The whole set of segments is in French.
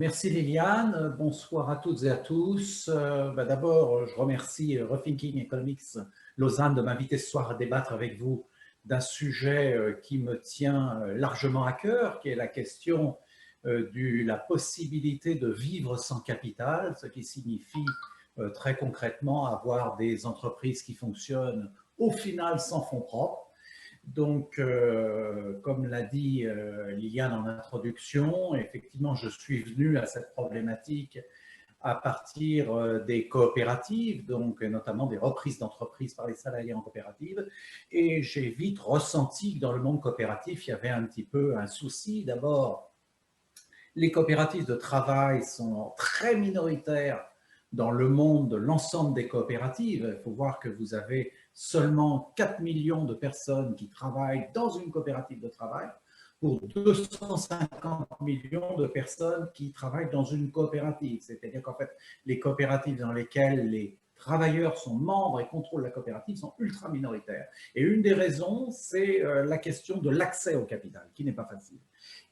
Merci Liliane, bonsoir à toutes et à tous. D'abord, je remercie Rethinking Economics Lausanne de m'inviter ce soir à débattre avec vous d'un sujet qui me tient largement à cœur, qui est la question de la possibilité de vivre sans capital, ce qui signifie très concrètement avoir des entreprises qui fonctionnent au final sans fonds propres. Donc, comme l'a dit Liliane en introduction, effectivement, je suis venu à cette problématique à partir des coopératives, donc notamment des reprises d'entreprises par les salariés en coopérative, et j'ai vite ressenti que dans le monde coopératif, il y avait un petit peu un souci. D'abord, les coopératives de travail sont très minoritaires dans le monde de l'ensemble des coopératives. Il faut voir que vous avez seulement 4 millions de personnes qui travaillent dans une coopérative de travail pour 250 millions de personnes qui travaillent dans une coopérative. C'est-à-dire qu'en fait, les coopératives dans lesquelles les travailleurs sont membres et contrôlent la coopérative sont ultra minoritaires. Et une des raisons, c'est la question de l'accès au capital, qui n'est pas facile.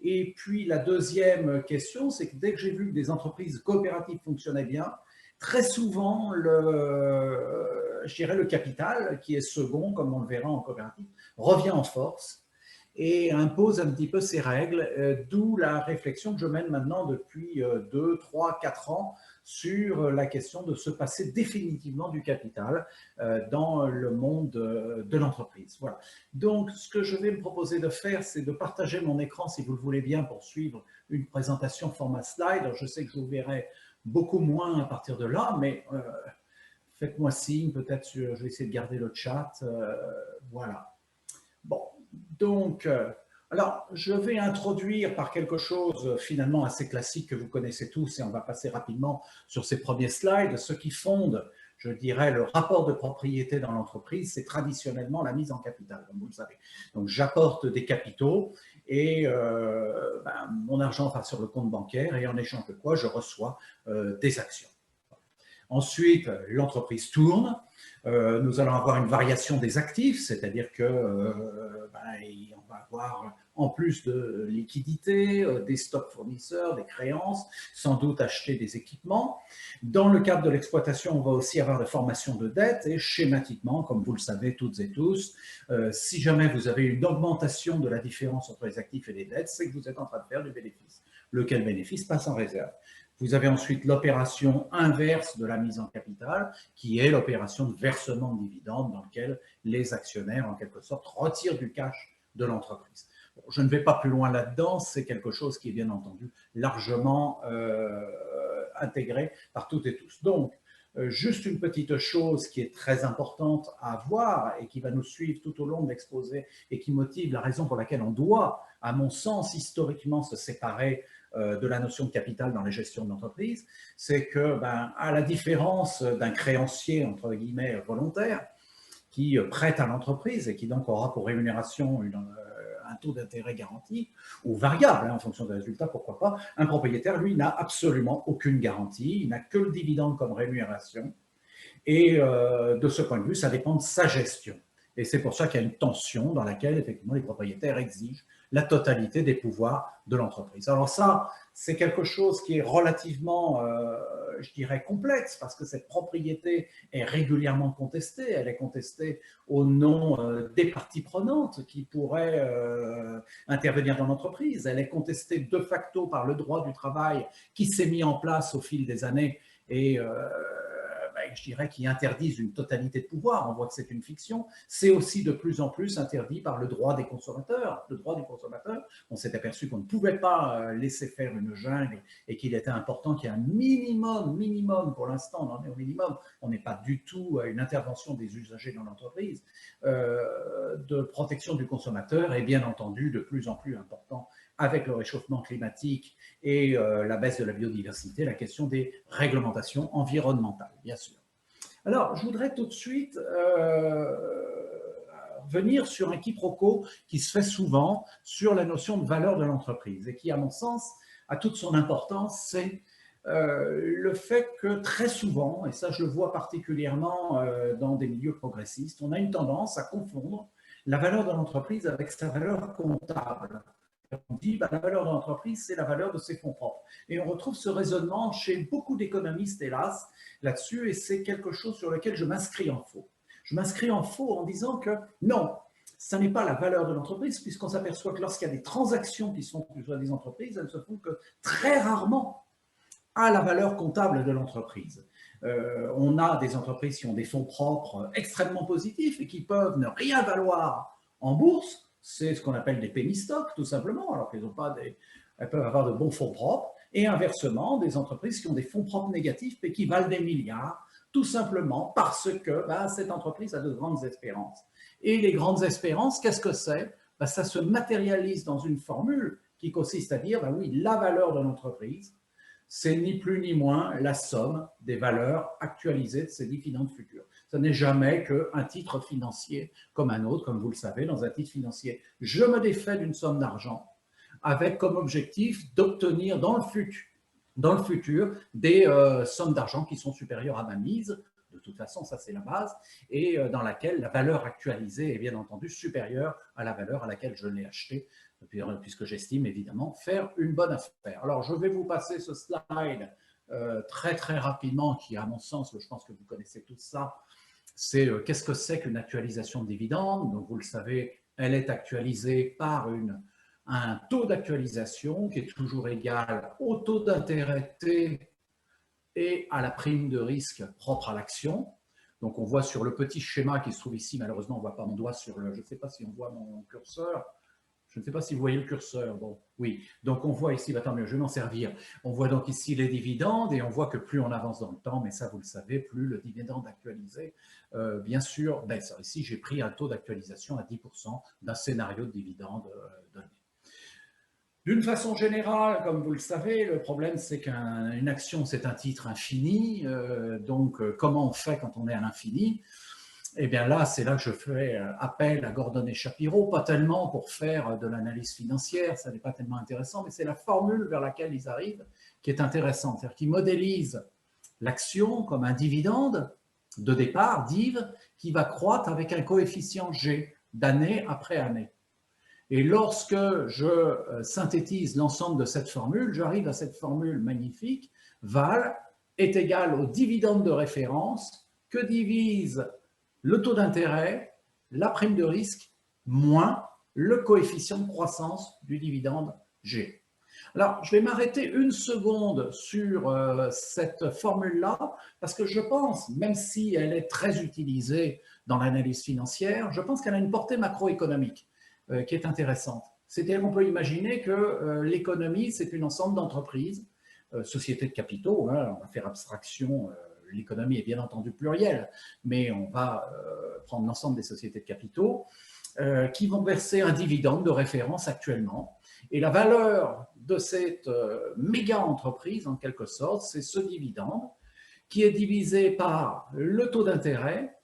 Et puis la deuxième question, c'est que dès que j'ai vu que des entreprises coopératives fonctionnaient bien, très souvent, je dirais le capital, qui est second, comme on le verra en coopérative, revient en force et impose un petit peu ses règles, d'où la réflexion que je mène maintenant depuis 2, 3, 4 ans sur la question de se passer définitivement du capital dans le monde de l'entreprise. Voilà. Donc, ce que je vais me proposer de faire, c'est de partager mon écran, si vous le voulez bien, pour suivre une présentation format slide. Alors, je sais que je vous verrai beaucoup moins à partir de là, mais faites-moi signe, peut-être je vais essayer de garder le chat. Voilà. Bon, donc, alors, je vais introduire par quelque chose finalement assez classique que vous connaissez tous et on va passer rapidement sur ces premiers slides. Ce qui fonde, je dirais, le rapport de propriété dans l'entreprise, c'est traditionnellement la mise en capital, comme vous le savez. Donc, j'apporte des capitaux et mon argent va sur le compte bancaire et en échange de quoi je reçois des actions. Ensuite, l'entreprise tourne. Nous allons avoir une variation des actifs, c'est-à-dire que on va avoir en plus de liquidités, des stocks fournisseurs, des créances, sans doute acheter des équipements. Dans le cadre de l'exploitation, on va aussi avoir des formations de dettes et schématiquement, comme vous le savez toutes et tous, si jamais vous avez une augmentation de la différence entre les actifs et les dettes, c'est que vous êtes en train de faire du bénéfice. Lequel bénéfice passe en réserve. Vous avez ensuite l'opération inverse de la mise en capital, qui est l'opération de versement de dividendes dans laquelle les actionnaires, en quelque sorte, retirent du cash de l'entreprise. Bon, je ne vais pas plus loin là-dedans, c'est quelque chose qui est bien entendu largement intégré par toutes et tous. Donc, juste une petite chose qui est très importante à voir et qui va nous suivre tout au long de l'exposé et qui motive la raison pour laquelle on doit, à mon sens, historiquement se séparer de la notion de capital dans les gestions d'entreprise, c'est que, à la différence d'un créancier, entre guillemets, volontaire, qui prête à l'entreprise et qui donc aura pour rémunération un taux d'intérêt garanti ou variable, en fonction des résultats, pourquoi pas, un propriétaire, lui, n'a absolument aucune garantie, il n'a que le dividende comme rémunération et de ce point de vue, ça dépend de sa gestion. Et c'est pour ça qu'il y a une tension dans laquelle, effectivement, les propriétaires exigent la totalité des pouvoirs de l'entreprise. Alors ça, c'est quelque chose qui est relativement, je dirais, complexe, parce que cette propriété est régulièrement contestée. Elle est contestée au nom des parties prenantes qui pourraient intervenir dans l'entreprise. Elle est contestée de facto par le droit du travail qui s'est mis en place au fil des années et je dirais, qui interdisent une totalité de pouvoir. On voit que c'est une fiction. C'est aussi de plus en plus interdit par le droit des consommateurs. Le droit des consommateurs, on s'est aperçu qu'on ne pouvait pas laisser faire une jungle et qu'il était important qu'il y ait un minimum, pour l'instant, on en est au minimum, on n'est pas du tout à une intervention des usagers dans l'entreprise, de protection du consommateur est bien entendu de plus en plus important avec le réchauffement climatique et la baisse de la biodiversité, la question des réglementations environnementales, bien sûr. Alors, je voudrais tout de suite venir sur un quiproquo qui se fait souvent sur la notion de valeur de l'entreprise et qui, à mon sens, a toute son importance, c'est le fait que très souvent, et ça je le vois particulièrement dans des milieux progressistes, on a une tendance à confondre la valeur de l'entreprise avec sa valeur comptable. on dit bah, la valeur de l'entreprise, c'est la valeur de ses fonds propres. Et on retrouve ce raisonnement chez beaucoup d'économistes, hélas, là-dessus, et c'est quelque chose sur lequel je m'inscris en faux. Je m'inscris en faux en disant que non, ça n'est pas la valeur de l'entreprise, puisqu'on s'aperçoit que lorsqu'il y a des transactions qui sont dans des entreprises, elles se font que très rarement à la valeur comptable de l'entreprise. On a des entreprises qui ont des fonds propres extrêmement positifs et qui peuvent ne rien valoir en bourse. C'est ce qu'on appelle des penny stocks, tout simplement, alors qu'elles elles peuvent avoir de bons fonds propres. Et inversement, des entreprises qui ont des fonds propres négatifs et qui valent des milliards, tout simplement parce que cette entreprise a de grandes espérances. Et les grandes espérances, qu'est-ce que c'est? Ça se matérialise dans une formule qui consiste à dire, oui, la valeur de l'entreprise, c'est ni plus ni moins la somme des valeurs actualisées de ses dividendes futurs. Ce n'est jamais qu'un titre financier comme un autre, comme vous le savez, dans un titre financier. Je me défais d'une somme d'argent avec comme objectif d'obtenir dans le futur des sommes d'argent qui sont supérieures à ma mise. De toute façon, ça c'est la base, et dans laquelle la valeur actualisée est bien entendu supérieure à la valeur à laquelle je l'ai acheté, puisque j'estime évidemment faire une bonne affaire. Alors je vais vous passer ce slide très très rapidement, qui à mon sens, je pense que vous connaissez tout ça, c'est qu'est-ce que c'est qu'une actualisation de dividendes. Donc vous le savez, elle est actualisée par un taux d'actualisation qui est toujours égal au taux d'intérêt T et à la prime de risque propre à l'action. Donc on voit sur le petit schéma qui se trouve ici, malheureusement on ne voit pas mon doigt sur le, je ne sais pas si on voit mon curseur, je ne sais pas si vous voyez le curseur, bon, oui, donc on voit ici, tant mieux, je vais m'en servir, on voit donc ici les dividendes et on voit que plus on avance dans le temps, mais ça vous le savez, plus le dividende actualisé, bien sûr, baisse. Ici j'ai pris un taux d'actualisation à 10% d'un scénario de dividende donné. D'une façon générale, comme vous le savez, le problème c'est qu'une action c'est un titre infini, donc comment on fait quand on est à l'infini? Eh bien là, c'est là que je fais appel à Gordon et Shapiro, pas tellement pour faire de l'analyse financière, ça n'est pas tellement intéressant, mais c'est la formule vers laquelle ils arrivent qui est intéressante, c'est-à-dire qu'ils modélisent l'action comme un dividende de départ, div, qui va croître avec un coefficient G d'année après année. Et lorsque je synthétise l'ensemble de cette formule, j'arrive à cette formule magnifique, val est égal au dividende de référence que divise le taux d'intérêt, la prime de risque, moins le coefficient de croissance du dividende G. Alors, je vais m'arrêter une seconde sur cette formule-là, parce que je pense, même si elle est très utilisée dans l'analyse financière, je pense qu'elle a une portée macroéconomique qui est intéressante. C'est-à-dire qu'on peut imaginer que l'économie, c'est un ensemble d'entreprises, sociétés de capitaux, hein, on va faire abstraction, l'économie est bien entendu plurielle, mais on va prendre l'ensemble des sociétés de capitaux qui vont verser un dividende de référence actuellement. Et la valeur de cette méga entreprise, en quelque sorte, c'est ce dividende qui est divisé par le taux d'intérêt,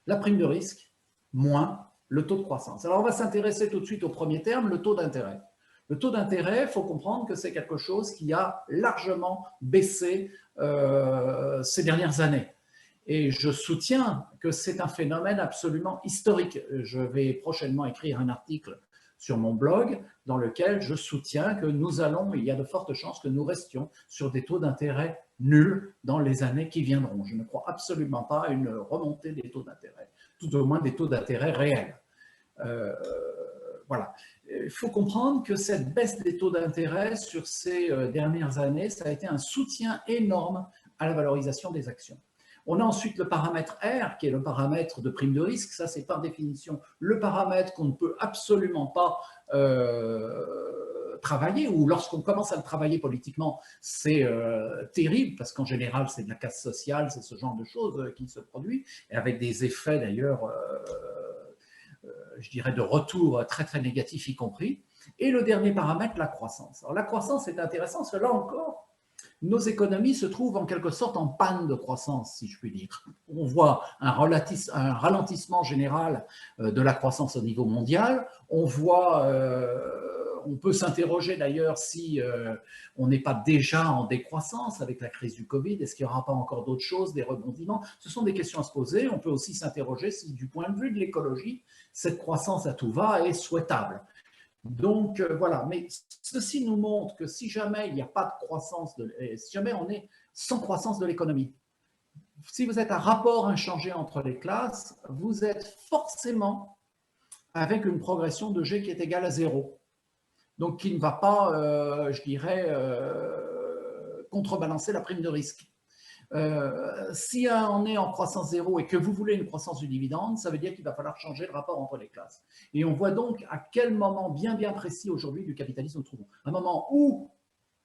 la prime de risque, moins le taux de croissance. Alors, on va s'intéresser tout de suite au premier terme, le taux d'intérêt. Le taux d'intérêt, il faut comprendre que c'est quelque chose qui a largement baissé ces dernières années. Et je soutiens que c'est un phénomène absolument historique. Je vais prochainement écrire un article sur mon blog dans lequel je soutiens que il y a de fortes chances que nous restions sur des taux d'intérêt nuls dans les années qui viendront. Je ne crois absolument pas à une remontée des taux d'intérêt, tout au moins des taux d'intérêt réels. Voilà. Il faut comprendre que cette baisse des taux d'intérêt sur ces dernières années, ça a été un soutien énorme à la valorisation des actions. On a ensuite le paramètre R, qui est le paramètre de prime de risque. Ça, c'est par définition le paramètre qu'on ne peut absolument pas travailler, ou lorsqu'on commence à le travailler politiquement, c'est terrible, parce qu'en général, c'est de la casse sociale, c'est ce genre de choses qui se produit, et avec des effets d'ailleurs je dirais, de retour très, très négatif y compris. Et le dernier paramètre, la croissance. Alors, la croissance est intéressante, parce que là encore, nos économies se trouvent en quelque sorte en panne de croissance, si je puis dire. On voit un ralentissement général de la croissance au niveau mondial. On voit, on peut s'interroger d'ailleurs si on n'est pas déjà en décroissance avec la crise du Covid. Est-ce qu'il n'y aura pas encore d'autres choses, des rebondissements? Ce sont des questions à se poser. On peut aussi s'interroger si, du point de vue de l'écologie, cette croissance à tout va est souhaitable. Donc voilà, mais ceci nous montre que si jamais il n'y a pas de croissance, si jamais on est sans croissance de l'économie, si vous êtes à rapport inchangé entre les classes, vous êtes forcément avec une progression de G qui est égale à 0. Donc qui ne va pas, je dirais, contrebalancer la prime de risque. Si on est en croissance zéro et que vous voulez une croissance du dividende, ça veut dire qu'il va falloir changer le rapport entre les classes. Et on voit donc à quel moment bien précis aujourd'hui du capitalisme nous trouvons. Un moment où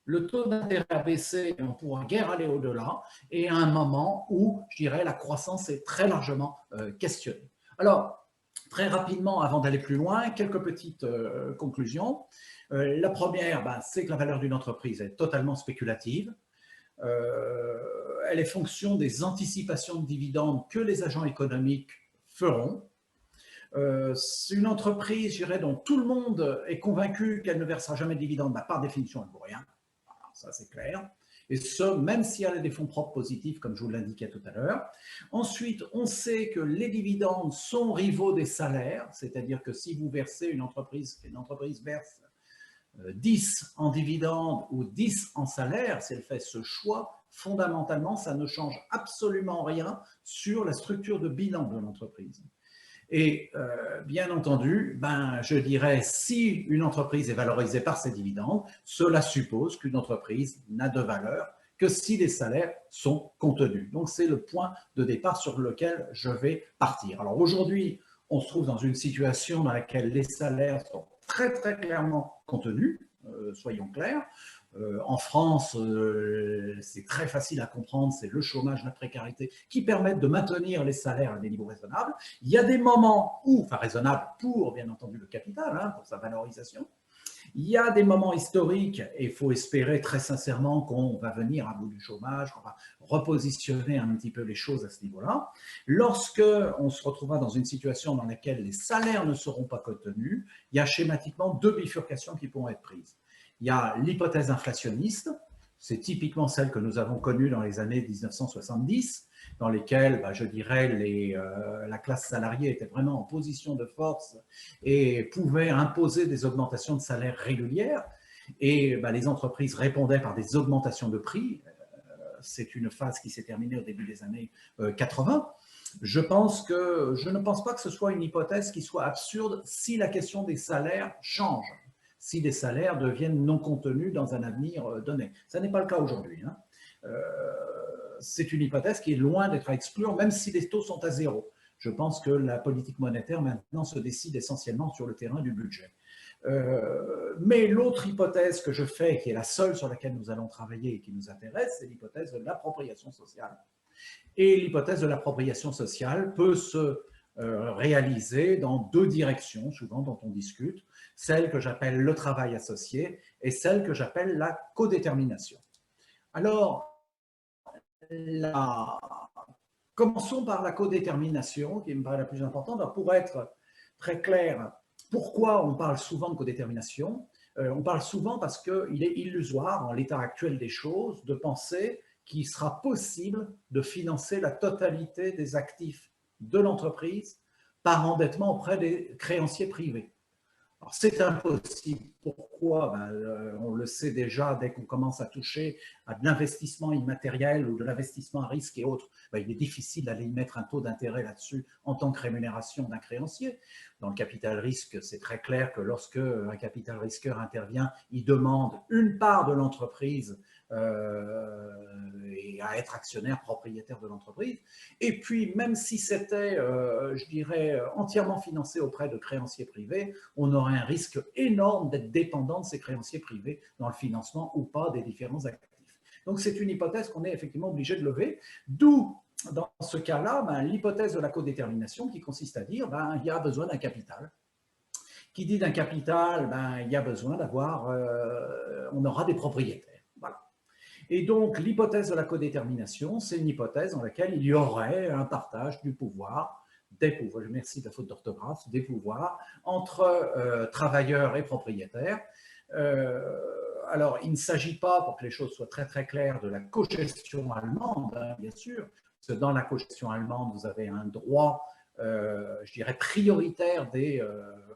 le taux d'intérêt a baissé et on pourra guère aller au-delà, et à un moment où, je dirais, la croissance est très largement questionnée. Alors, très rapidement, avant d'aller plus loin, quelques petites conclusions. La première, c'est que la valeur d'une entreprise est totalement spéculative. Elle est fonction des anticipations de dividendes que les agents économiques feront. C'est une entreprise, je dirais, dont tout le monde est convaincu qu'elle ne versera jamais de dividendes, par définition, elle ne vaut rien. Voilà, ça, c'est clair. Et ce, même si elle a des fonds propres positifs, comme je vous l'indiquais tout à l'heure. Ensuite, on sait que les dividendes sont rivaux des salaires, c'est-à-dire que si vous versez une entreprise verse 10 en dividendes ou 10 en salaire, si elle fait ce choix, fondamentalement, ça ne change absolument rien sur la structure de bilan de l'entreprise. Et bien entendu, je dirais, si une entreprise est valorisée par ses dividendes, cela suppose qu'une entreprise n'a de valeur que si les salaires sont contenus. Donc, c'est le point de départ sur lequel je vais partir. Alors, aujourd'hui, on se trouve dans une situation dans laquelle les salaires sont très, très clairement contenus, soyons clairs. En France, c'est très facile à comprendre, c'est le chômage, la précarité qui permettent de maintenir les salaires à des niveaux raisonnables. Il y a des moments où, enfin raisonnables pour bien entendu le capital, pour sa valorisation. Il y a des moments historiques et il faut espérer très sincèrement qu'on va venir à bout du chômage, qu'on va repositionner un petit peu les choses à ce niveau-là. Lorsque on se retrouvera dans une situation dans laquelle les salaires ne seront pas contenus, il y a schématiquement deux bifurcations qui pourront être prises. Il y a l'hypothèse inflationniste, c'est typiquement celle que nous avons connue dans les années 1970, dans lesquelles, je dirais, la classe salariée était vraiment en position de force et pouvait imposer des augmentations de salaire régulières. Et les entreprises répondaient par des augmentations de prix. C'est une phase qui s'est terminée au début des années 80. Je ne pense pas que ce soit une hypothèse qui soit absurde si la question des salaires change, si les salaires deviennent non contenus dans un avenir donné. Ce n'est pas le cas aujourd'hui. C'est une hypothèse qui est loin d'être à exclure, même si les taux sont à zéro. Je pense que la politique monétaire maintenant se décide essentiellement sur le terrain du budget. Mais l'autre hypothèse que je fais, qui est la seule sur laquelle nous allons travailler et qui nous intéresse, c'est l'hypothèse de l'appropriation sociale. Et l'hypothèse de l'appropriation sociale peut se réaliser dans deux directions, souvent dont on discute, celle que j'appelle le travail associé et celle que j'appelle la codétermination. Alors, commençons par la codétermination, qui me paraît la plus importante. Alors, pour être très clair, pourquoi on parle souvent de codétermination? On parle souvent parce qu'il est illusoire, en l'état actuel des choses, de penser qu'il sera possible de financer la totalité des actifs de l'entreprise par endettement auprès des créanciers privés. Alors, c'est impossible. Pourquoi? On le sait déjà, dès qu'on commence à toucher à de l'investissement immatériel ou de l'investissement à risque et autres, il est difficile d'aller y mettre un taux d'intérêt là-dessus en tant que rémunération d'un créancier. Dans le capital risque, c'est très clair que lorsque un capital risqueur intervient, il demande une part de l'entreprise et à être actionnaire propriétaire de l'entreprise. Et puis, même si c'était, je dirais, entièrement financé auprès de créanciers privés, on aurait un risque énorme d'être dépendant de ces créanciers privés dans le financement ou pas des différents actifs. Donc, c'est une hypothèse qu'on est effectivement obligé de lever, d'où, dans ce cas-là, l'hypothèse de la codétermination qui consiste à dire il y a besoin d'un capital. Qui dit d'un capital, il y a besoin d'avoir, on aura des propriétaires. Voilà. Et donc, l'hypothèse de la codétermination, c'est une hypothèse dans laquelle il y aurait un partage du pouvoir, des pouvoirs, merci de la faute d'orthographe, des pouvoirs entre travailleurs et propriétaires. Alors, il ne s'agit pas, pour que les choses soient très très claires, de la cogestion allemande, bien sûr, parce que dans la cogestion allemande, vous avez un droit je dirais, prioritaire des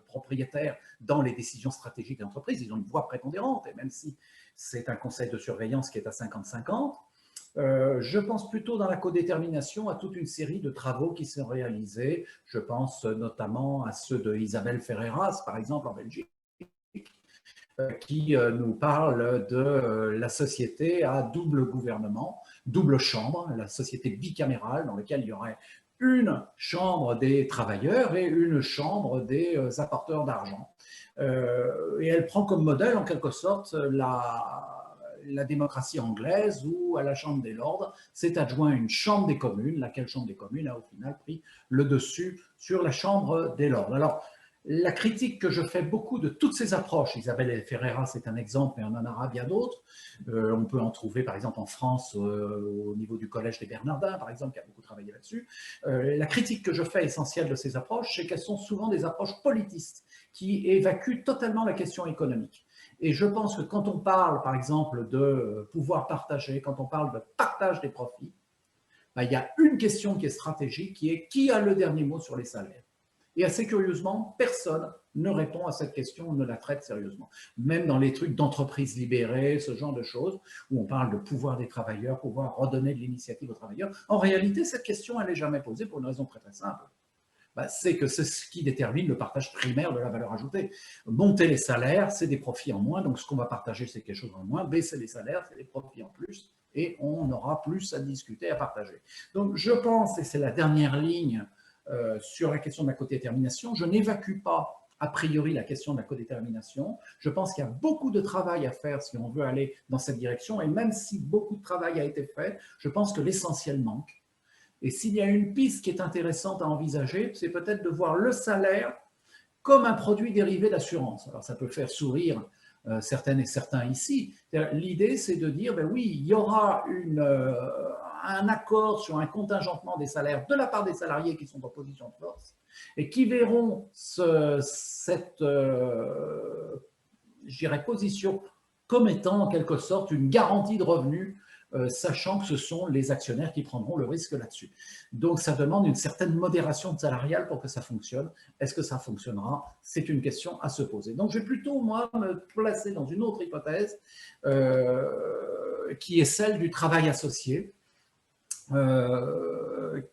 propriétaires dans les décisions stratégiques d'entreprise. Ils ont une voix prépondérante, et même si c'est un conseil de surveillance qui est à 50-50, je pense plutôt dans la codétermination à toute une série de travaux qui sont réalisés. Je pense notamment à ceux de Isabelle Ferreras, par exemple, en Belgique, qui nous parle de la société à double gouvernement, double chambre, la société bicamérale dans laquelle il y aurait une chambre des travailleurs et une chambre des apporteurs d'argent. Et elle prend comme modèle, en quelque sorte, la démocratie anglaise où, à la Chambre des Lords, s'est adjoint une Chambre des communes, laquelle Chambre des communes a au final pris le dessus sur la Chambre des Lords. Alors, la critique que je fais beaucoup de toutes ces approches, Isabelle Ferreira c'est un exemple, mais on en aura bien d'autres, on peut en trouver par exemple en France au niveau du Collège des Bernardins, par exemple, qui a beaucoup travaillé là-dessus. La critique que je fais essentielle de ces approches, c'est qu'elles sont souvent des approches politistes, qui évacuent totalement la question économique. Et je pense que quand on parle, par exemple, de pouvoir partager, quand on parle de partage des profits, ben, il y a une question qui est stratégique, qui est qui a le dernier mot sur les salaires. Et assez curieusement, personne ne répond à cette question, on ne la traite sérieusement. Même dans les trucs d'entreprise libérée, ce genre de choses, où on parle de pouvoir des travailleurs, pouvoir redonner de l'initiative aux travailleurs, en réalité, cette question, elle n'est jamais posée pour une raison très très simple. Ben, c'est que c'est ce qui détermine le partage primaire de la valeur ajoutée. Monter les salaires, c'est des profits en moins, donc ce qu'on va partager, c'est quelque chose en moins. Baisser les salaires, c'est des profits en plus, et on aura plus à discuter, à partager. Donc je pense, et c'est la dernière ligne sur la question de la codétermination, je n'évacue pas a priori la question de la codétermination. Je pense qu'il y a beaucoup de travail à faire si on veut aller dans cette direction, et même si beaucoup de travail a été fait, je pense que l'essentiel manque. Et s'il y a une piste qui est intéressante à envisager, c'est peut-être de voir le salaire comme un produit dérivé d'assurance. Alors ça peut faire sourire certaines et certains ici. L'idée, c'est de dire, ben oui, il y aura un accord sur un contingentement des salaires de la part des salariés qui sont en position de force et qui verront cette je dirais, position comme étant en quelque sorte une garantie de revenus, sachant que ce sont les actionnaires qui prendront le risque là-dessus. Donc ça demande une certaine modération salariale pour que ça fonctionne. Est-ce que ça fonctionnera? C'est une question à se poser. Donc je vais plutôt, moi, me placer dans une autre hypothèse qui est celle du travail associé,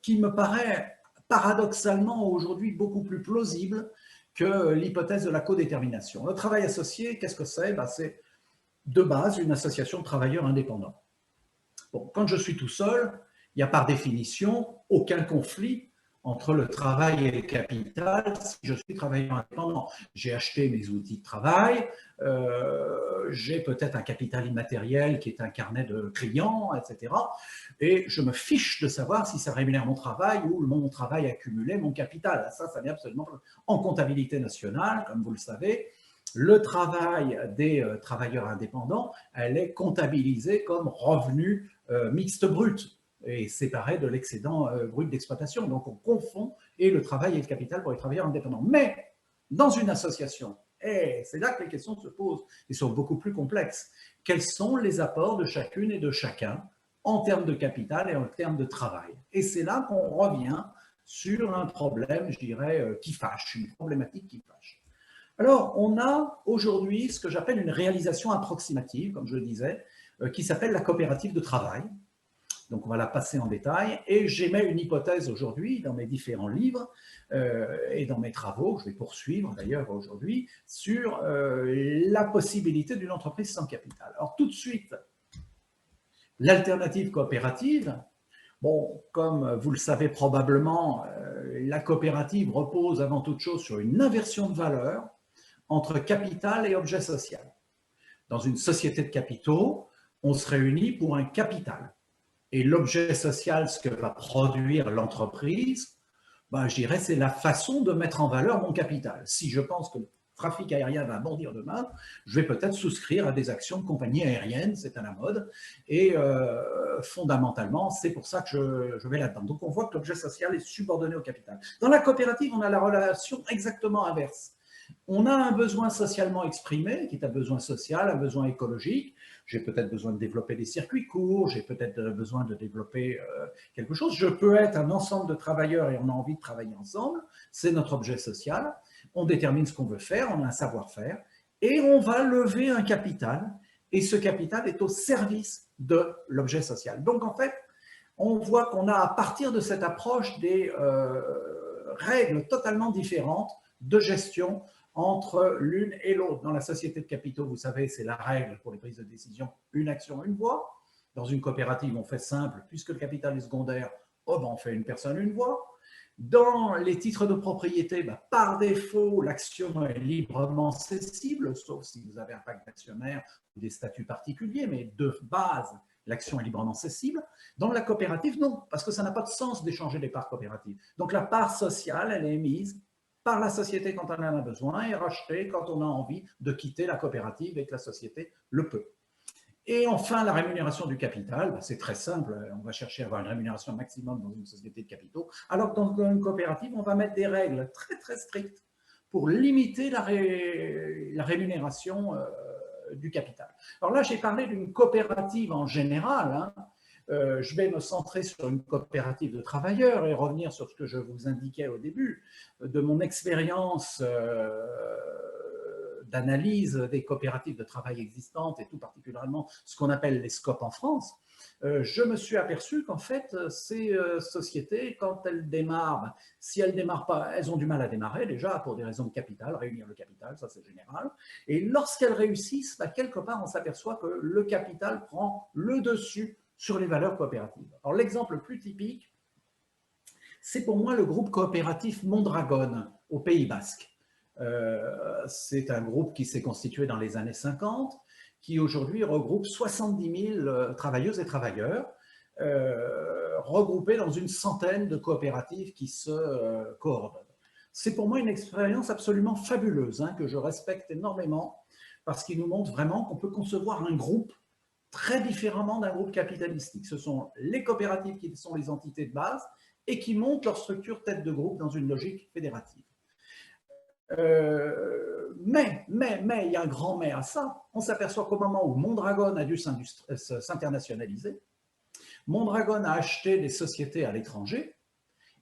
qui me paraît paradoxalement aujourd'hui beaucoup plus plausible que l'hypothèse de la codétermination. Le travail associé, qu'est-ce que c'est? Ben, c'est de base une association de travailleurs indépendants. Bon, quand je suis tout seul, il n'y a par définition aucun conflit entre le travail et le capital si je suis travailleur indépendant. J'ai acheté mes outils de travail, j'ai peut-être un capital immatériel qui est un carnet de clients, etc. Et je me fiche de savoir si ça rémunère mon travail ou mon travail accumulé, mon capital. Ça vient absolument en comptabilité nationale, comme vous le savez. Le travail des travailleurs indépendants, elle est comptabilisée comme revenu mixte brut et séparé de l'excédent brut d'exploitation. Donc on confond et le travail et le capital pour les travailleurs indépendants. Mais dans une association, et c'est là que les questions se posent et sont beaucoup plus complexes. Quels sont les apports de chacune et de chacun en termes de capital et en termes de travail? Et c'est là qu'on revient sur un problème, je dirais, qui fâche, une problématique qui fâche. Alors, on a aujourd'hui ce que j'appelle une réalisation approximative, comme je le disais, qui s'appelle la coopérative de travail. Donc, on va la passer en détail. Et j'émets une hypothèse aujourd'hui dans mes différents livres et dans mes travaux, que je vais poursuivre d'ailleurs aujourd'hui, sur la possibilité d'une entreprise sans capital. Alors, tout de suite, l'alternative coopérative, bon, comme vous le savez probablement, la coopérative repose avant toute chose sur une inversion de valeur entre capital et objet social. Dans une société de capitaux, on se réunit pour un capital. Et l'objet social, ce que va produire l'entreprise, ben, je dirais, c'est la façon de mettre en valeur mon capital. Si je pense que le trafic aérien va bondir demain, je vais peut-être souscrire à des actions de compagnies aériennes, c'est à la mode. Et fondamentalement, c'est pour ça que je vais là-dedans. Donc on voit que l'objet social est subordonné au capital. Dans la coopérative, on a la relation exactement inverse. On a un besoin socialement exprimé, qui est un besoin social, un besoin écologique. j'ai peut-être besoin de développer des circuits courts, j'ai peut-être besoin de développer quelque chose. Je peux être un ensemble de travailleurs et on a envie de travailler ensemble, c'est notre objet social. On détermine ce qu'on veut faire, on a un savoir-faire et on va lever un capital et ce capital est au service de l'objet social. Donc en fait, on voit qu'on a à partir de cette approche des règles totalement différentes de gestion entre l'une et l'autre. Dans la société de capitaux, vous savez, c'est la règle pour les prises de décision, une action, une voix. Dans une coopérative, on fait simple, puisque le capital est secondaire, oh ben on fait une personne, une voix. Dans les titres de propriété, ben, par défaut, l'action est librement cessible, sauf si vous avez un pacte d'actionnaires ou des statuts particuliers, mais de base, l'action est librement cessible. Dans la coopérative, non, parce que ça n'a pas de sens d'échanger des parts coopératives. Donc la part sociale, elle est émise par la société quand on en a besoin et rachetée quand on a envie de quitter la coopérative et que la société le peut. Et enfin, la rémunération du capital, c'est très simple, on va chercher à avoir une rémunération maximum dans une société de capitaux, alors que dans une coopérative, on va mettre des règles très très strictes pour limiter la rémunération du capital. Alors là, j'ai parlé d'une coopérative en général, hein. Je vais me centrer sur une coopérative de travailleurs et revenir sur ce que je vous indiquais au début de mon expérience d'analyse des coopératives de travail existantes et tout particulièrement ce qu'on appelle les SCOP en France. Je me suis aperçu qu'en fait, ces sociétés, quand elles démarrent, si elles ne démarrent pas, elles ont du mal à démarrer déjà pour des raisons de capital, réunir le capital, ça c'est général. Et lorsqu'elles réussissent, bah, quelque part, on s'aperçoit que le capital prend le dessus sur les valeurs coopératives. Alors l'exemple le plus typique, c'est pour moi le groupe coopératif Mondragon au Pays Basque. C'est un groupe qui s'est constitué dans les années 50, qui aujourd'hui regroupe 70 000 travailleuses et travailleurs, regroupés dans une centaine de coopératives qui se coordonnent. C'est pour moi une expérience absolument fabuleuse, hein, que je respecte énormément, parce qu'il nous montre vraiment qu'on peut concevoir un groupe très différemment d'un groupe capitalistique. Ce sont les coopératives qui sont les entités de base et qui montent leur structure tête de groupe dans une logique fédérative. Mais il y a un grand mais à ça. On s'aperçoit qu'au moment où Mondragon a dû s'internationaliser, Mondragon a acheté des sociétés à l'étranger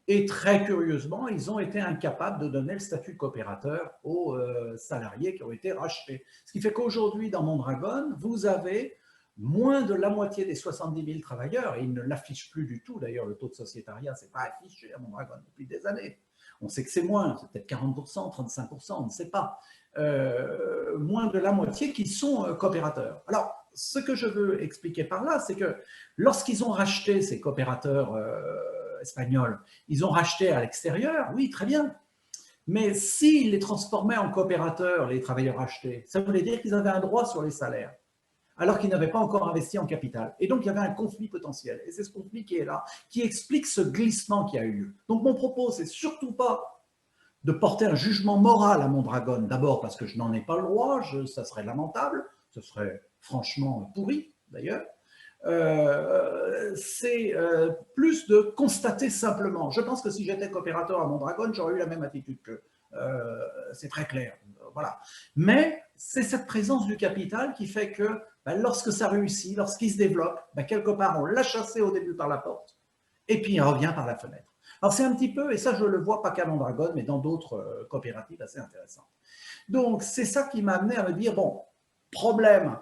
et très curieusement, ils ont été incapables de donner le statut de coopérateur aux salariés qui ont été rachetés. Ce qui fait qu'aujourd'hui, dans Mondragon, vous avez moins de la moitié des 70 000 travailleurs, et ils ne l'affichent plus du tout, d'ailleurs le taux de sociétariat, ce n'est pas affiché à Mondragon depuis des années. On sait que c'est moins, c'est peut-être 40%, 35%, on ne sait pas. Moins de la moitié qui sont coopérateurs. Alors, ce que je veux expliquer par là, c'est que lorsqu'ils ont racheté ces coopérateurs espagnols, ils ont racheté à l'extérieur, oui, très bien. Mais s'ils les transformaient en coopérateurs, les travailleurs rachetés, ça voulait dire qu'ils avaient un droit sur les salaires, alors qu'ils n'avaient pas encore investi en capital. Et donc, il y avait un conflit potentiel. Et c'est ce conflit qui est là, qui explique ce glissement qui a eu lieu. Donc, mon propos, c'est surtout pas de porter un jugement moral à Mondragon, d'abord parce que je n'en ai pas le droit, ça serait lamentable, ce serait franchement pourri, d'ailleurs. C'est plus de constater simplement. Je pense que si j'étais coopérateur à Mondragon, j'aurais eu la même attitude qu'eux. C'est très clair. Voilà. Mais c'est cette présence du capital qui fait que lorsque ça réussit, lorsqu'il se développe, quelque part on l'a chassé au début par la porte et puis il revient par la fenêtre. Alors c'est un petit peu, et ça je le vois pas qu'à Mondragon, mais dans d'autres coopératives assez intéressantes. Donc c'est ça qui m'a amené à me dire, bon, problème,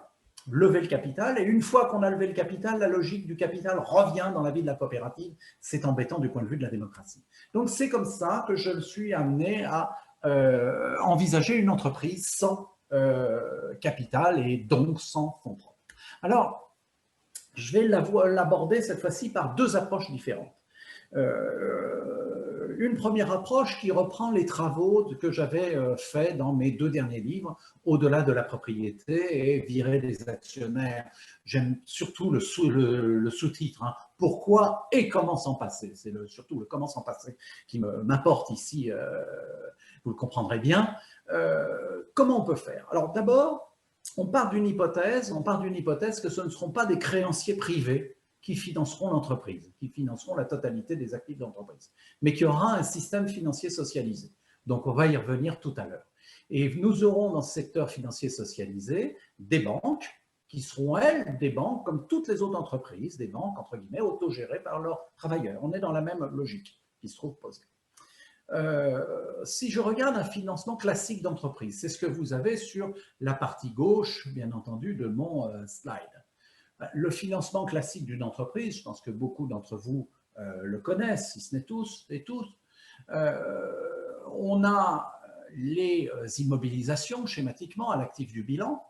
lever le capital, et une fois qu'on a levé le capital, la logique du capital revient dans la vie de la coopérative. C'est embêtant du point de vue de la démocratie. Donc c'est comme ça que je suis amené à envisager une entreprise sans capital et donc sans fonds propres. Alors, je vais l'aborder cette fois-ci par deux approches différentes. Une première approche qui reprend les travaux que j'avais faits dans mes deux derniers livres, Au-delà de la propriété et Virer les actionnaires. J'aime surtout le sous-titre, hein, Pourquoi et comment s'en passer. C'est surtout le comment s'en passer qui m'importe ici, vous le comprendrez bien. Comment on peut faire? Alors d'abord, on part d'une hypothèse que ce ne seront pas des créanciers privés qui financeront l'entreprise, qui financeront la totalité des actifs de l'entreprise, mais qu'il y aura un système financier socialisé. Donc, on va y revenir tout à l'heure. Et nous aurons dans ce secteur financier socialisé des banques qui seront, elles, des banques, comme toutes les autres entreprises, des banques, entre guillemets, autogérées par leurs travailleurs. On est dans la même logique qui se trouve posée. Si je regarde un financement classique d'entreprise, c'est ce que vous avez sur la partie gauche, bien entendu, de mon slide. Le financement classique d'une entreprise, je pense que beaucoup d'entre vous le connaissent, si ce n'est tous et toutes. On a les immobilisations, schématiquement, à l'actif du bilan,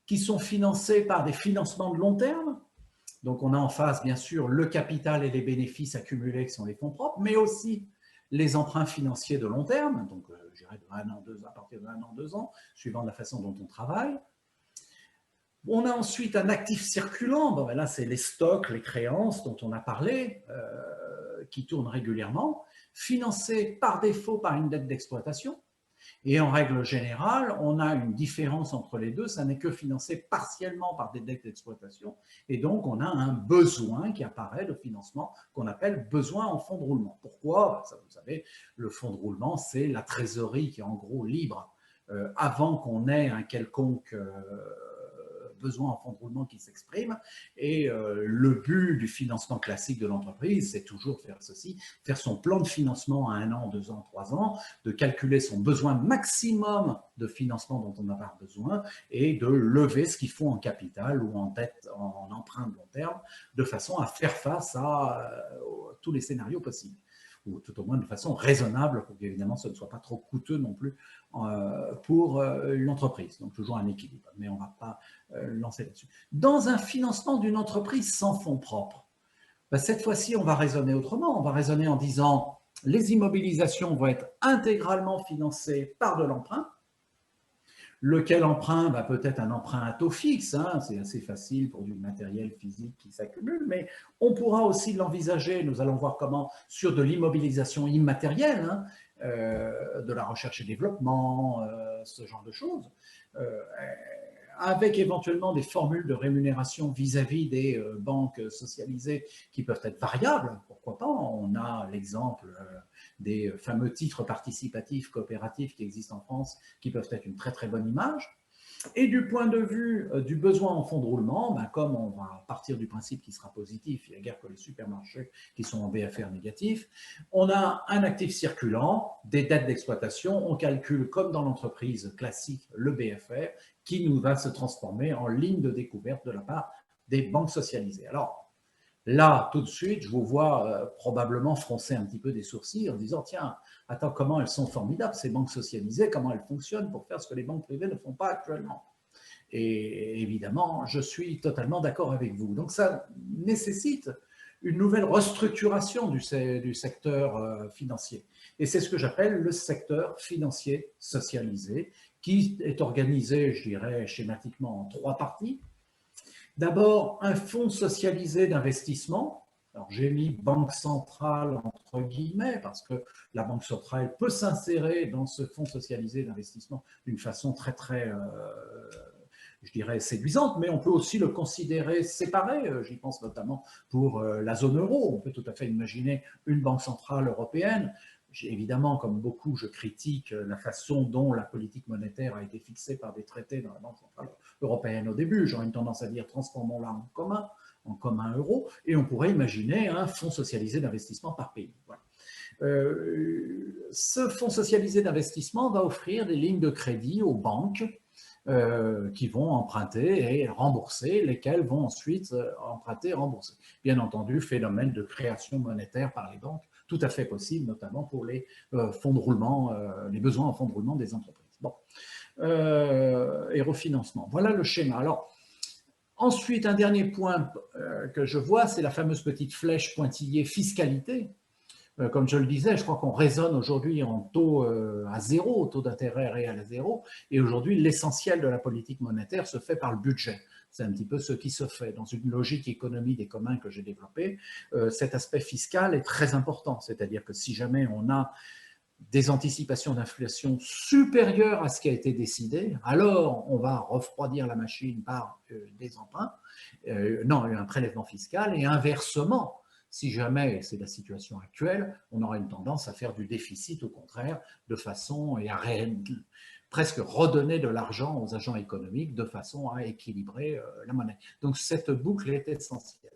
qui sont financées par des financements de long terme. Donc, on a en face, bien sûr, le capital et les bénéfices accumulés qui sont les fonds propres, mais aussi les emprunts financiers de long terme, donc je dirais de 1 an, 2 ans, à partir de 1 an, 2 ans, suivant la façon dont on travaille. On a ensuite un actif circulant, bon, ben là c'est les stocks, les créances dont on a parlé, qui tournent régulièrement, financés par défaut par une dette d'exploitation. Et en règle générale, on a une différence entre les deux, ça n'est que financé partiellement par des dettes d'exploitation, et donc on a un besoin qui apparaît de financement qu'on appelle besoin en fonds de roulement. Pourquoi? Ça, vous savez, le fonds de roulement, c'est la trésorerie qui est en gros libre avant qu'on ait un quelconque besoin en fonds de roulement qui s'exprime. Et le but du financement classique de l'entreprise, c'est toujours faire ceci, faire son plan de financement à 1 an, 2 ans, 3 ans, de calculer son besoin maximum de financement dont on a besoin et de lever ce qu'il faut en capital ou en dette, en emprunt de long terme, de façon à faire face à tous les scénarios possibles, ou tout au moins de façon raisonnable, pour qu'évidemment ce ne soit pas trop coûteux non plus pour l'entreprise. Donc toujours un équilibre, mais on ne va pas lancer là-dessus. Dans un financement d'une entreprise sans fonds propres, ben cette fois-ci on va raisonner autrement, on va raisonner en disant les immobilisations vont être intégralement financées par de l'emprunt. Lequel emprunt va peut-être un emprunt à taux fixe, hein, c'est assez facile pour du matériel physique qui s'accumule, mais on pourra aussi l'envisager, nous allons voir comment, sur de l'immobilisation immatérielle, hein, de la recherche et développement, ce genre de choses, avec éventuellement des formules de rémunération vis-à-vis des banques socialisées qui peuvent être variables, pourquoi pas. On a l'exemple des fameux titres participatifs coopératifs qui existent en France, qui peuvent être une très très bonne image. Et du point de vue du besoin en fonds de roulement, ben comme on va partir du principe qui sera positif, il n'y a guère que les supermarchés qui sont en BFR négatif, on a un actif circulant, des dettes d'exploitation, on calcule comme dans l'entreprise classique le BFR, qui nous va se transformer en ligne de découverte de la part des banques socialisées. Alors, là, tout de suite, je vous vois probablement froncer un petit peu des sourcils en disant « Tiens, attends, comment elles sont formidables, ces banques socialisées, comment elles fonctionnent pour faire ce que les banques privées ne font pas actuellement ?» Et évidemment, je suis totalement d'accord avec vous. Donc ça nécessite une nouvelle restructuration du secteur financier. Et c'est ce que j'appelle le secteur financier socialisé, qui est organisé, je dirais, schématiquement en 3 parties. D'abord, un fonds socialisé d'investissement. Alors, j'ai mis banque centrale entre guillemets, parce que la banque centrale peut s'insérer dans ce fonds socialisé d'investissement d'une façon très, très, je dirais, séduisante, mais on peut aussi le considérer séparé. J'y pense notamment pour la zone euro. On peut tout à fait imaginer une banque centrale européenne. Évidemment, comme beaucoup, je critique la façon dont la politique monétaire a été fixée par des traités dans la Banque centrale européenne au début. J'aurais une tendance à dire transformons-la en commun euro, et on pourrait imaginer un fonds socialisé d'investissement par pays. Voilà. Ce fonds socialisé d'investissement va offrir des lignes de crédit aux banques qui vont emprunter et rembourser, lesquelles vont ensuite emprunter et rembourser. Bien entendu, phénomène de création monétaire par les banques, tout à fait possible, notamment pour les fonds de roulement, les besoins en fonds de roulement des entreprises. Bon. Et refinancement. Voilà le schéma. Alors, ensuite, un dernier point que je vois, c'est la fameuse petite flèche pointillée fiscalité. Comme je le disais, je crois qu'on raisonne aujourd'hui en taux à zéro, taux d'intérêt réel à zéro, et aujourd'hui, l'essentiel de la politique monétaire se fait par le budget. C'est un petit peu ce qui se fait. Dans une logique économie des communs que j'ai développée, cet aspect fiscal est très important. C'est-à-dire que si jamais on a des anticipations d'inflation supérieures à ce qui a été décidé, alors on va refroidir la machine par des emprunts, non, un prélèvement fiscal, et inversement, si jamais c'est la situation actuelle, on aura une tendance à faire du déficit au contraire, de façon et à presque redonner de l'argent aux agents économiques de façon à équilibrer la monnaie. Donc cette boucle est essentielle.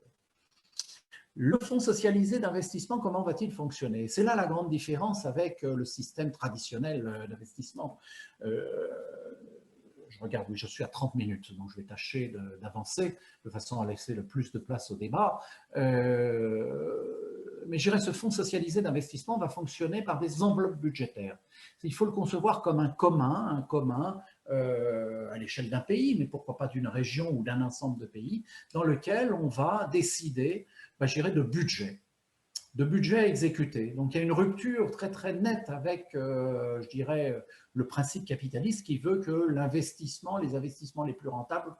Le fonds socialisé d'investissement, comment va-t-il fonctionner? C'est là la grande différence avec le système traditionnel d'investissement. Je regarde, oui, je suis à 30 minutes, donc je vais tâcher d'avancer de façon à laisser le plus de place au débat. Mais je dirais que ce fonds socialisé d'investissement va fonctionner par des enveloppes budgétaires. Il faut le concevoir comme un commun à l'échelle d'un pays, mais pourquoi pas d'une région ou d'un ensemble de pays, dans lequel on va décider, je dirais, de budget à exécuter. Donc il y a une rupture très très nette avec, je dirais, le principe capitaliste qui veut que l'investissement, les investissements les plus rentables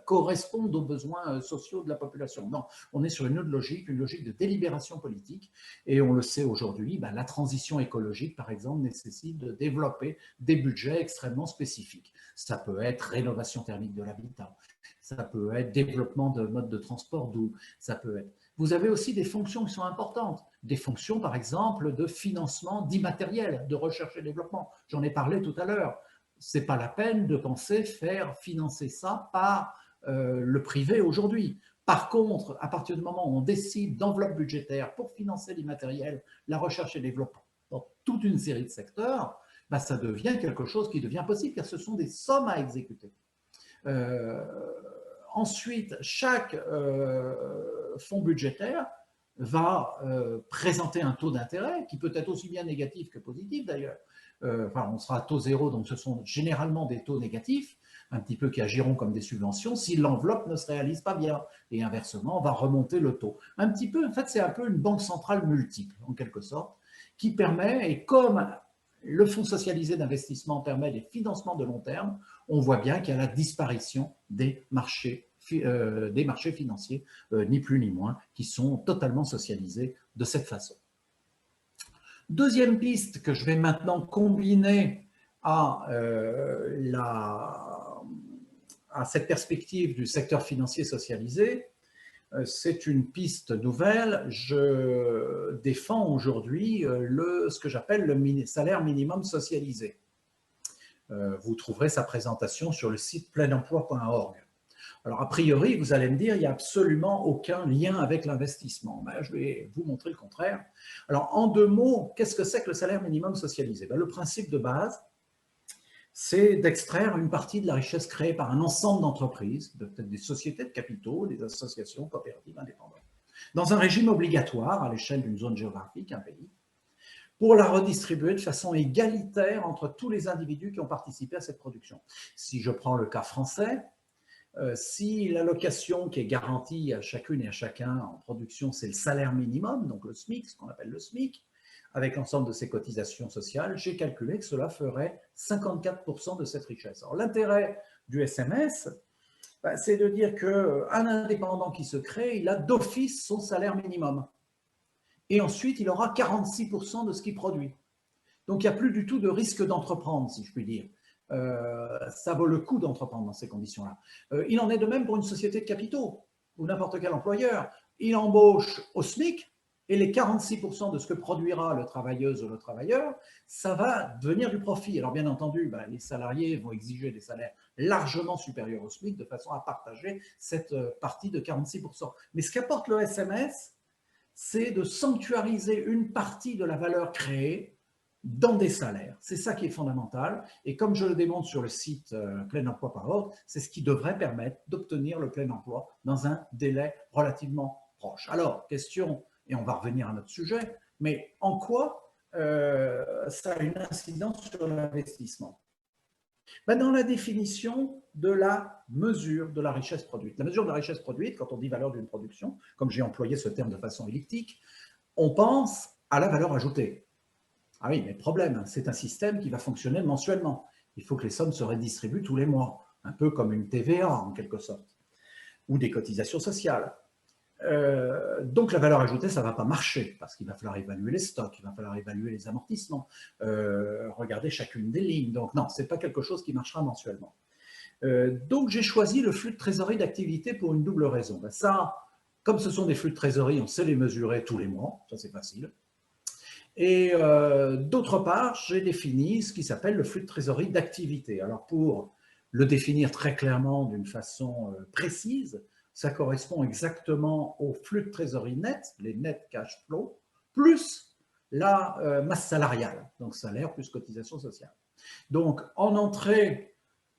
correspondent aux besoins sociaux de la population. Non, on est sur une autre logique, une logique de délibération politique, et on le sait aujourd'hui, la transition écologique, par exemple, nécessite de développer des budgets extrêmement spécifiques. Ça peut être rénovation thermique de l'habitat, ça peut être développement de modes de transport doux, ça peut être... Vous avez aussi des fonctions qui sont importantes, des fonctions par exemple de financement d'immatériel, de recherche et développement. J'en ai parlé tout à l'heure. Ce n'est pas la peine de penser faire financer ça par le privé aujourd'hui. Par contre, à partir du moment où on décide d'enveloppe budgétaire pour financer l'immatériel, la recherche et le développement dans toute une série de secteurs, ça devient quelque chose qui devient possible car ce sont des sommes à exécuter. Ensuite, chaque fonds budgétaire va présenter un taux d'intérêt qui peut être aussi bien négatif que positif d'ailleurs. On sera à taux zéro, donc ce sont généralement des taux négatifs, un petit peu qui agiront comme des subventions si l'enveloppe ne se réalise pas bien. Et inversement, on va remonter le taux. Un petit peu, en fait, c'est un peu une banque centrale multiple, en quelque sorte, qui permet, et comme le fonds socialisé d'investissement permet des financements de long terme, on voit bien qu'il y a la disparition des marchés financiers, ni plus ni moins, qui sont totalement socialisés de cette façon. Deuxième piste que je vais maintenant combiner à cette perspective du secteur financier socialisé, c'est une piste nouvelle. Je défends aujourd'hui ce que j'appelle le salaire minimum socialisé. Vous trouverez sa présentation sur le site pleinemploi.org. Alors, a priori, vous allez me dire, il n'y a absolument aucun lien avec l'investissement. Je vais vous montrer le contraire. Alors, en deux mots, qu'est-ce que c'est que le salaire minimum socialisé? Le principe de base, c'est d'extraire une partie de la richesse créée par un ensemble d'entreprises, peut-être des sociétés de capitaux, des associations, coopératives indépendantes, dans un régime obligatoire à l'échelle d'une zone géographique, un pays, pour la redistribuer de façon égalitaire entre tous les individus qui ont participé à cette production. Si je prends le cas français, si l'allocation qui est garantie à chacune et à chacun en production, c'est le salaire minimum, donc le SMIC, ce qu'on appelle le SMIC, avec l'ensemble de ses cotisations sociales, j'ai calculé que cela ferait 54% de cette richesse. Alors l'intérêt du SMS, c'est de dire qu'un indépendant qui se crée, il a d'office son salaire minimum. Et ensuite, il aura 46% de ce qu'il produit. Donc il n'y a plus du tout de risque d'entreprendre, si je puis dire. Ça vaut le coup d'entreprendre dans ces conditions-là. Il en est de même pour une société de capitaux ou n'importe quel employeur. Il embauche au SMIC et les 46% de ce que produira le travailleuse ou le travailleur, ça va devenir du profit. Alors bien entendu, les salariés vont exiger des salaires largement supérieurs au SMIC de façon à partager cette partie de 46%. Mais ce qu'apporte le SMS, c'est de sanctuariser une partie de la valeur créée dans des salaires. C'est ça qui est fondamental. Et comme je le démontre sur le site pleinemploi.org, c'est ce qui devrait permettre d'obtenir le plein emploi dans un délai relativement proche. Alors, question, et on va revenir à notre sujet, mais en quoi ça a une incidence sur l'investissement? Dans la définition de la mesure de la richesse produite. La mesure de la richesse produite, quand on dit valeur d'une production, comme j'ai employé ce terme de façon elliptique, on pense à la valeur ajoutée. Ah oui, mais problème, c'est un système qui va fonctionner mensuellement. Il faut que les sommes se redistribuent tous les mois, un peu comme une TVA en quelque sorte, ou des cotisations sociales. Donc la valeur ajoutée, ça ne va pas marcher, parce qu'il va falloir évaluer les stocks, il va falloir évaluer les amortissements, regarder chacune des lignes. Donc non, ce n'est pas quelque chose qui marchera mensuellement. Donc j'ai choisi le flux de trésorerie d'activité pour une double raison. Ça, comme ce sont des flux de trésorerie, on sait les mesurer tous les mois, ça c'est facile. Et d'autre part, j'ai défini ce qui s'appelle le flux de trésorerie d'activité. Alors pour le définir très clairement d'une façon précise, ça correspond exactement au flux de trésorerie net, les net cash flow, plus la masse salariale, donc salaire plus cotisation sociale. Donc en entrée,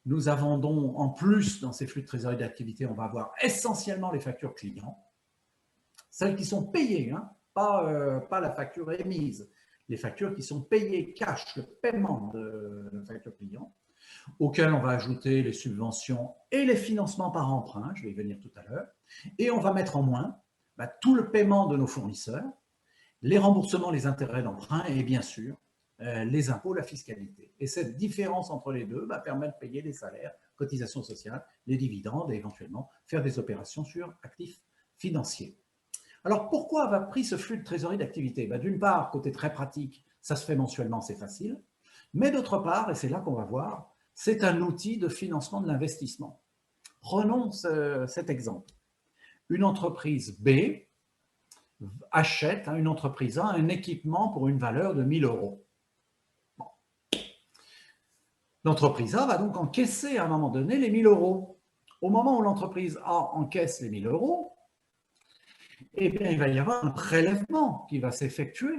nous avons donc en plus dans ces flux de trésorerie d'activité, on va avoir essentiellement les factures clients, celles qui sont payées, hein, pas la facture émise, les factures qui sont payées cash, le paiement de la facture client, auquel on va ajouter les subventions et les financements par emprunt, je vais y venir tout à l'heure, et on va mettre en moins tout le paiement de nos fournisseurs, les remboursements, les intérêts d'emprunt et bien sûr les impôts, la fiscalité. Et cette différence entre les deux permet de payer les salaires, cotisations sociales, les dividendes et éventuellement faire des opérations sur actifs financiers. Alors, pourquoi avoir pris ce flux de trésorerie d'activité? D'une part, côté très pratique, ça se fait mensuellement, c'est facile. Mais d'autre part, et c'est là qu'on va voir, c'est un outil de financement de l'investissement. Prenons cet exemple. Une entreprise B achète à une entreprise A un équipement pour une valeur de 1 000 €. Bon. L'entreprise A va donc encaisser à un moment donné les 1 000 €. Au moment où l'entreprise A encaisse les 1 000 €, eh bien, il va y avoir un prélèvement qui va s'effectuer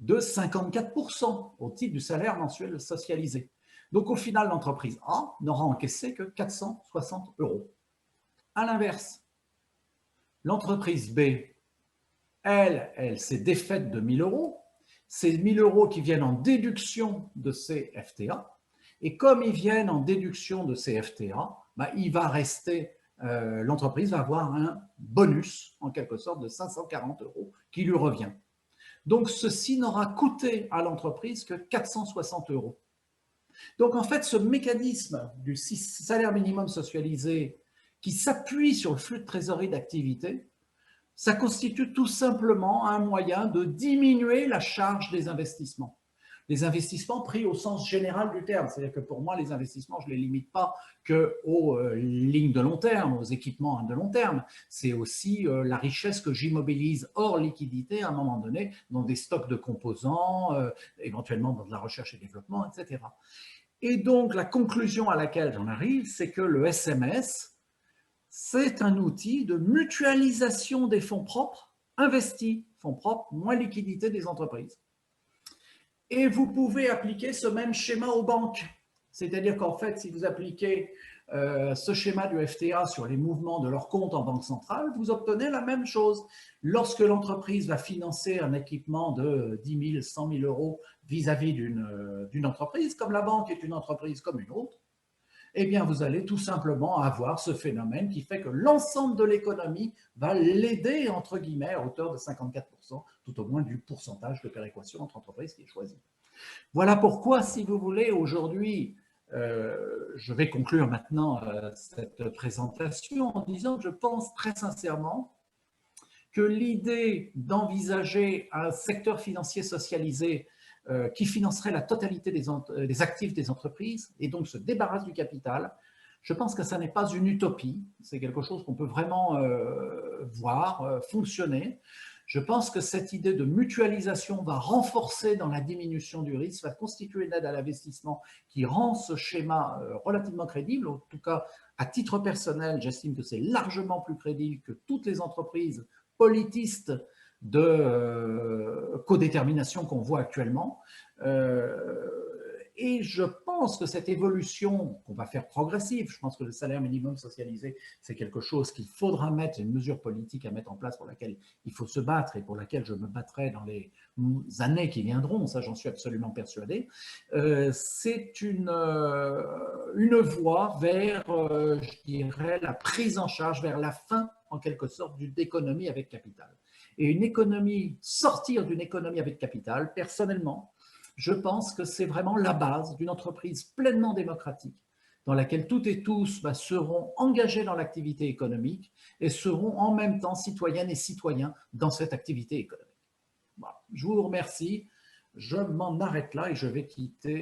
de 54% au titre du salaire mensuel socialisé. Donc, au final, l'entreprise A n'aura encaissé que 460 €. À l'inverse, l'entreprise B, elle s'est défaite de 1 000 €. C'est 1 000 € qui viennent en déduction de ces FTA. Et comme ils viennent en déduction de ces FTA, il va rester, l'entreprise va avoir un bonus, en quelque sorte, de 540 € qui lui revient. Donc, ceci n'aura coûté à l'entreprise que 460 €. Donc, en fait, ce mécanisme du salaire minimum socialisé qui s'appuie sur le flux de trésorerie d'activité, ça constitue tout simplement un moyen de diminuer la charge des investissements. Les investissements pris au sens général du terme, c'est-à-dire que pour moi, les investissements, je ne les limite pas qu'aux lignes de long terme, aux équipements de long terme. C'est aussi la richesse que j'immobilise hors liquidité à un moment donné dans des stocks de composants, éventuellement dans de la recherche et développement, etc. Et donc, la conclusion à laquelle j'en arrive, c'est que le SMS, c'est un outil de mutualisation des fonds propres investis, fonds propres moins liquidité des entreprises. Et vous pouvez appliquer ce même schéma aux banques. C'est-à-dire qu'en fait, si vous appliquez ce schéma du FTA sur les mouvements de leurs comptes en banque centrale, vous obtenez la même chose. Lorsque l'entreprise va financer un équipement de 10 000, 100 000 € vis-à-vis d'une entreprise, comme la banque est une entreprise comme une autre, eh bien, vous allez tout simplement avoir ce phénomène qui fait que l'ensemble de l'économie va l'aider, entre guillemets, à hauteur de 54%, tout au moins du pourcentage de péréquation entre entreprises qui est choisi. Voilà pourquoi, si vous voulez, aujourd'hui, je vais conclure maintenant cette présentation en disant que je pense très sincèrement que l'idée d'envisager un secteur financier socialisé qui financerait la totalité des actifs des entreprises et donc se débarrasse du capital, je pense que ça n'est pas une utopie, c'est quelque chose qu'on peut vraiment voir fonctionner. Je pense que cette idée de mutualisation va renforcer dans la diminution du risque, va constituer une aide à l'investissement qui rend ce schéma relativement crédible. En tout cas, à titre personnel, j'estime que c'est largement plus crédible que toutes les entreprises politistes de codétermination qu'on voit actuellement. Et je pense que cette évolution qu'on va faire progressive, je pense que le salaire minimum socialisé, c'est quelque chose qu'il faudra mettre, une mesure politique à mettre en place pour laquelle il faut se battre et pour laquelle je me battrai dans les années qui viendront, ça j'en suis absolument persuadé. C'est une voie vers, je dirais, la prise en charge, vers la fin, en quelque sorte, d'une économie avec capital. Et une économie, sortir d'une économie avec capital, personnellement, je pense que c'est vraiment la base d'une entreprise pleinement démocratique dans laquelle toutes et tous seront engagés dans l'activité économique et seront en même temps citoyennes et citoyens dans cette activité économique. Voilà. Je vous remercie, je m'en arrête là et je vais quitter